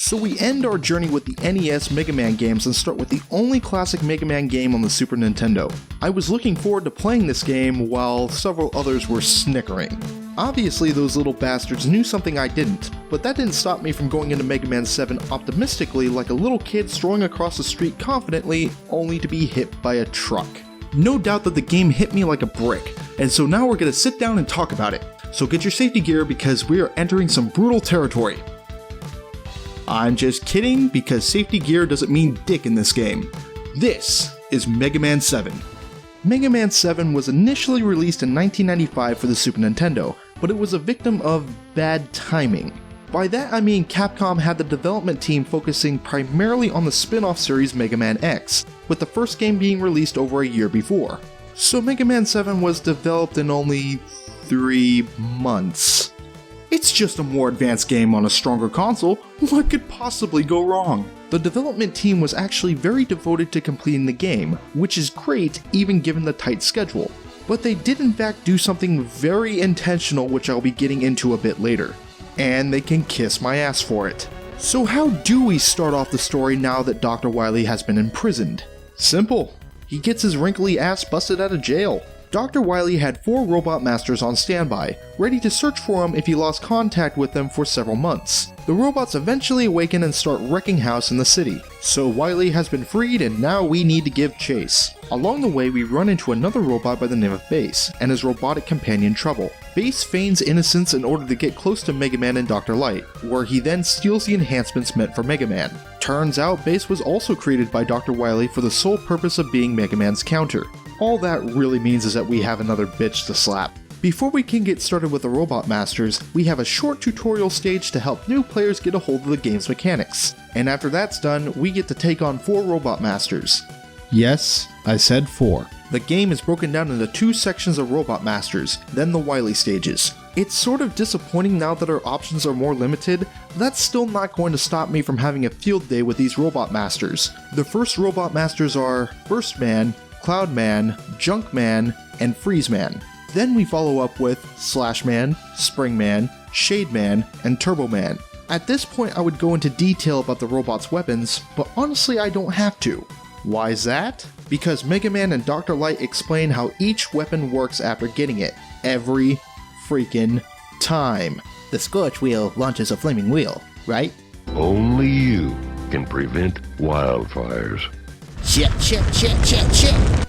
So we end our journey with the NES Mega Man games and start with the only classic Mega Man game on the Super Nintendo. I was looking forward to playing this game while several others were snickering. Obviously those little bastards knew something I didn't, but that didn't stop me from going into Mega Man 7 optimistically like a little kid strolling across the street confidently, only to be hit by a truck. No doubt that the game hit me like a brick, and so now we're gonna sit down and talk about it. So get your safety gear because we are entering some brutal territory. I'm just kidding, because safety gear doesn't mean dick in this game. This is Mega Man 7. Mega Man 7 was initially released in 1995 for the Super Nintendo, but it was a victim of bad timing. By that I mean Capcom had the development team focusing primarily on the spin-off series Mega Man X, with the first game being released over a year before. So Mega Man 7 was developed in only 3 months. It's just a more advanced game on a stronger console. What could possibly go wrong? The development team was actually very devoted to completing the game, which is great even given the tight schedule. But they did in fact do something very intentional, which I'll be getting into a bit later. And they can kiss my ass for it. So how do we start off the story now that Dr. Wily has been imprisoned? Simple. He gets his wrinkly ass busted out of jail. Dr. Wily had 4 robot masters on standby, ready to search for him if he lost contact with them for several months. The robots eventually awaken and start wrecking house in the city. So Wily has been freed and now we need to give chase. Along the way we run into another robot by the name of Bass and his robotic companion Trouble. Bass feigns innocence in order to get close to Mega Man and Dr. Light, where he then steals the enhancements meant for Mega Man. Turns out Bass was also created by Dr. Wily for the sole purpose of being Mega Man's counter. All that really means is that we have another bitch to slap. Before we can get started with the Robot Masters, we have a short tutorial stage to help new players get a hold of the game's mechanics. And after that's done, we get to take on 4 Robot Masters. Yes, I said 4. The game is broken down into 2 sections of Robot Masters, then the Wily stages. It's sort of disappointing now that our options are more limited, but that's still not going to stop me from having a field day with these Robot Masters. The first Robot Masters are Burst Man, Cloud Man, Junk Man, and Freeze Man. Then we follow up with Slash Man, Spring Man, Shade Man, and Turbo Man. At this point I would go into detail about the robots' weapons, but honestly I don't have to. Why is that? Because Mega Man and Dr. Light explain how each weapon works after getting it. Every freaking time. The Scorch Wheel launches a flaming wheel, right? Only you can prevent wildfires. Shit.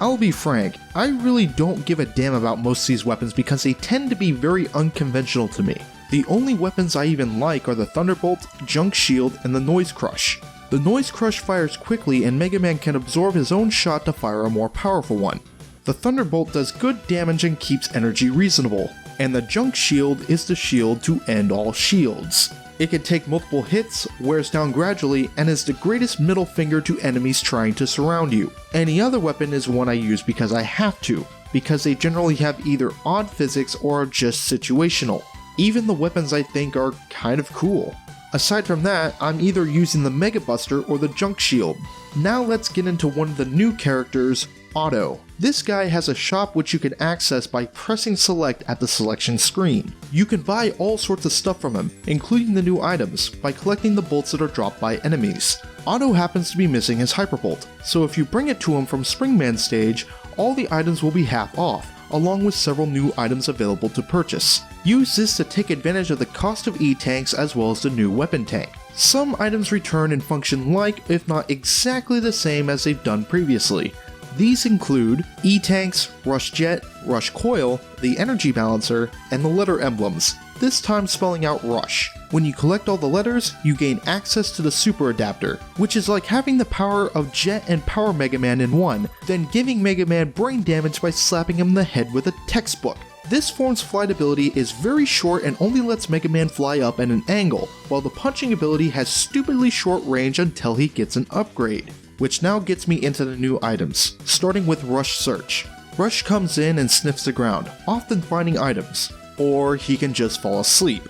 I'll be frank, I really don't give a damn about most of these weapons because they tend to be very unconventional to me. The only weapons I even like are the Thunderbolt, Junk Shield, and the Noise Crush. The Noise Crush fires quickly and Mega Man can absorb his own shot to fire a more powerful one. The Thunderbolt does good damage and keeps energy reasonable, and the Junk Shield is the shield to end all shields. It can take multiple hits, wears down gradually, and is the greatest middle finger to enemies trying to surround you. Any other weapon is one I use because I have to, because they generally have either odd physics or are just situational. Even the weapons I think are kind of cool. Aside from that, I'm either using the Mega Buster or the Junk Shield. Now let's get into one of the new characters, Otto. This guy has a shop which you can access by pressing select at the selection screen. You can buy all sorts of stuff from him, including the new items, by collecting the bolts that are dropped by enemies. Otto happens to be missing his Hyperbolt, so if you bring it to him from Springman's stage, all the items will be half off, along with several new items available to purchase. Use this to take advantage of the cost of E-tanks as well as the new weapon tank. Some items return and function like, if not exactly the same as they've done previously. These include E-tanks, Rush Jet, Rush Coil, the Energy Balancer, and the letter emblems, this time spelling out Rush. When you collect all the letters, you gain access to the Super Adapter, which is like having the power of Jet and Power Mega Man in one, then giving Mega Man brain damage by slapping him in the head with a textbook. This form's flight ability is very short and only lets Mega Man fly up at an angle, while the punching ability has stupidly short range until he gets an upgrade. Which now gets me into the new items, starting with Rush Search. Rush comes in and sniffs the ground, often finding items, or he can just fall asleep.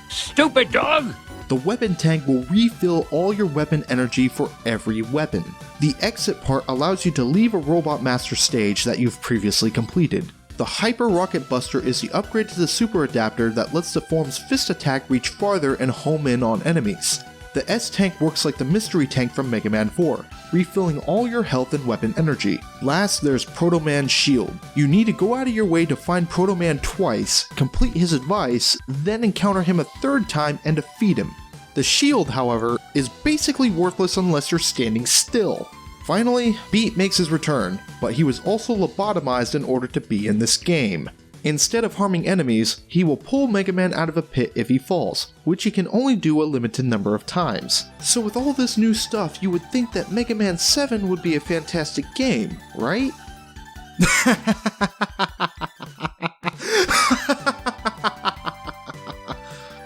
Stupid dog! The weapon tank will refill all your weapon energy for every weapon. The exit part allows you to leave a Robot Master stage that you've previously completed. The Hyper Rocket Buster is the upgrade to the Super Adapter that lets the form's fist attack reach farther and home in on enemies. The S-Tank works like the mystery tank from Mega Man 4, refilling all your health and weapon energy. Last, there's Proto Man's shield. You need to go out of your way to find Proto Man twice, complete his advice, then encounter him a third time and defeat him. The shield, however, is basically worthless unless you're standing still. Finally, Beat makes his return, but he was also lobotomized in order to be in this game. Instead of harming enemies, he will pull Mega Man out of a pit if he falls, which he can only do a limited number of times. So with all this new stuff, you would think that Mega Man 7 would be a fantastic game, right?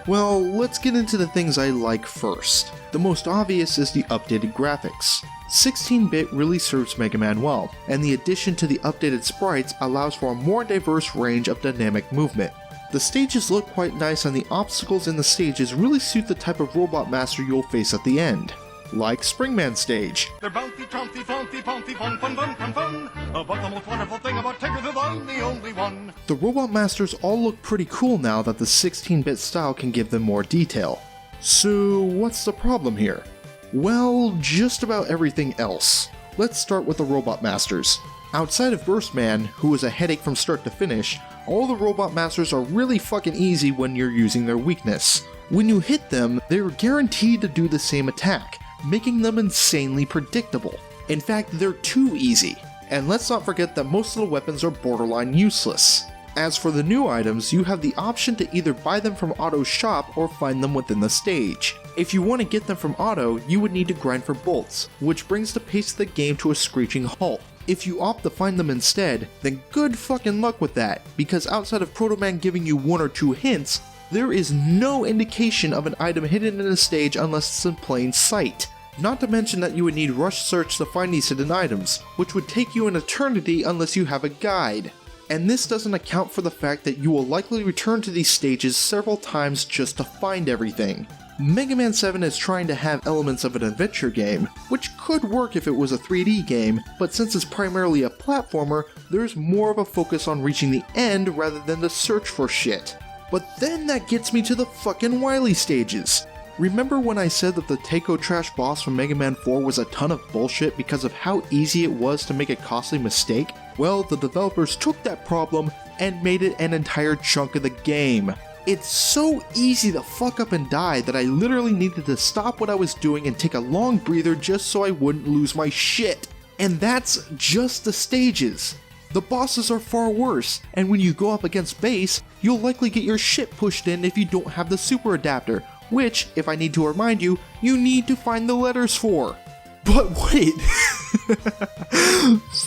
Well, let's get into the things I like first. The most obvious is the updated graphics. 16-bit really serves Mega Man well, and the addition to the updated sprites allows for a more diverse range of dynamic movement. The stages look quite nice, and the obstacles in the stages really suit the type of robot master you'll face at the end. Like Springman Stage. They're bouncy, trouncy, flouncy, pouncy, fun, fun, fun, fun, fun. But the most wonderful thing about Tigger is I'm the only one. The robot masters all look pretty cool now that the 16-bit style can give them more detail. So what's the problem here? Well, just about everything else. Let's start with the Robot Masters. Outside of Burst Man, who was a headache from start to finish, all the Robot Masters are really fucking easy when you're using their weakness. When you hit them, they're guaranteed to do the same attack, making them insanely predictable. In fact, they're too easy. And let's not forget that most of the weapons are borderline useless. As for the new items, you have the option to either buy them from Otto's shop or find them within the stage. If you want to get them from Otto, you would need to grind for bolts, which brings the pace of the game to a screeching halt. If you opt to find them instead, then good fucking luck with that, because outside of Proto Man giving you one or two hints, there is no indication of an item hidden in a stage unless it's in plain sight. Not to mention that you would need Rush Search to find these hidden items, which would take you an eternity unless you have a guide. And this doesn't account for the fact that you will likely return to these stages several times just to find everything. Mega Man 7 is trying to have elements of an adventure game, which could work if it was a 3D game, but since it's primarily a platformer, there's more of a focus on reaching the end rather than the search for shit. But then that gets me to the fucking Wily stages. Remember when I said that the Taiko Trash boss from Mega Man 4 was a ton of bullshit because of how easy it was to make a costly mistake? Well, the developers took that problem and made it an entire chunk of the game. It's so easy to fuck up and die that I literally needed to stop what I was doing and take a long breather just so I wouldn't lose my shit. And that's just the stages. The bosses are far worse, and when you go up against base, you'll likely get your shit pushed in if you don't have the super adapter, which, if I need to remind you, you need to find the letters for. But wait,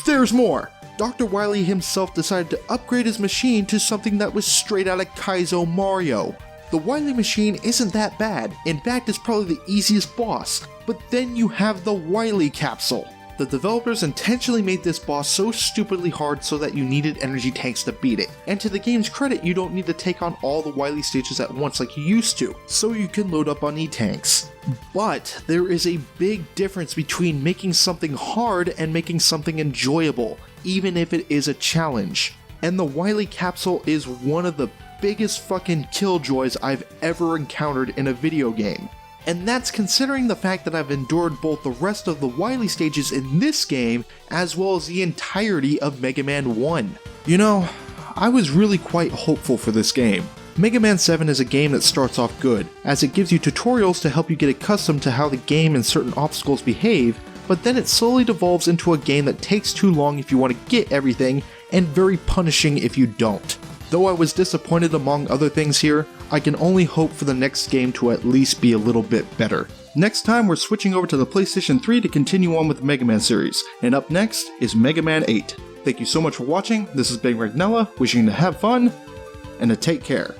there's more. Dr. Wily himself decided to upgrade his machine to something that was straight out of Kaizo Mario. The Wily machine isn't that bad, in fact it's probably the easiest boss, but then you have the Wily Capsule. The developers intentionally made this boss so stupidly hard so that you needed energy tanks to beat it, and to the game's credit you don't need to take on all the Wily stages at once like you used to, so you can load up on E-tanks. But there is a big difference between making something hard and making something enjoyable, even if it is a challenge. And the Wily Capsule is one of the biggest fucking killjoys I've ever encountered in a video game. And that's considering the fact that I've endured both the rest of the Wily stages in this game, as well as the entirety of Mega Man 1. You know, I was really quite hopeful for this game. Mega Man 7 is a game that starts off good, as it gives you tutorials to help you get accustomed to how the game and certain obstacles behave, but then it slowly devolves into a game that takes too long if you want to get everything, and very punishing if you don't. Though I was disappointed among other things here, I can only hope for the next game to at least be a little bit better. Next time we're switching over to the PlayStation 3 to continue on with the Mega Man series, and up next is Mega Man 8. Thank you so much for watching, this is Big Magnella, wishing you to have fun, and to take care.